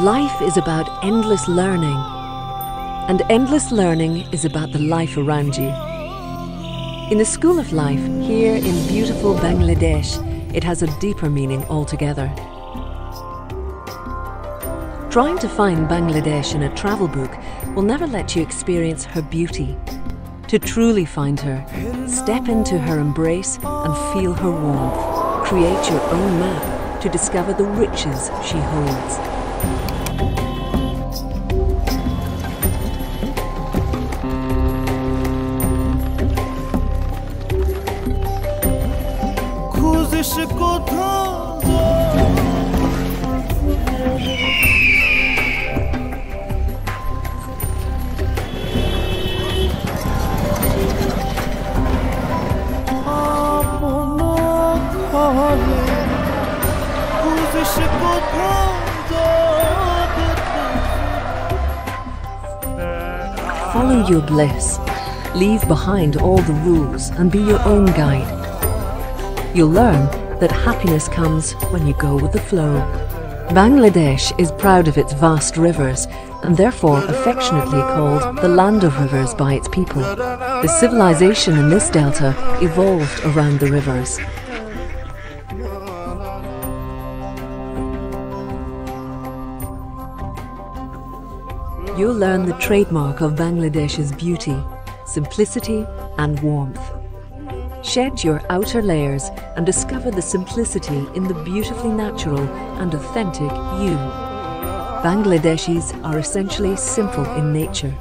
Life is about endless learning, and endless learning is about the life around you. In the school of life, here in beautiful Bangladesh, it has a deeper meaning altogether. Trying to find Bangladesh in a travel book will never let you experience her beauty. To truly find her, step into her embrace and feel her warmth. Create your own map to discover the riches she holds. Follow your bliss. Leave behind all the rules and be your own guide. You'll learn that happiness comes when you go with the flow. Bangladesh is proud of its vast rivers and therefore affectionately called the land of rivers by its people. The civilization in this delta evolved around the rivers. You'll learn the trademark of Bangladesh's beauty, simplicity and warmth. Shed your outer layers and discover the simplicity in the beautifully natural and authentic you. Bangladeshis are essentially simple in nature.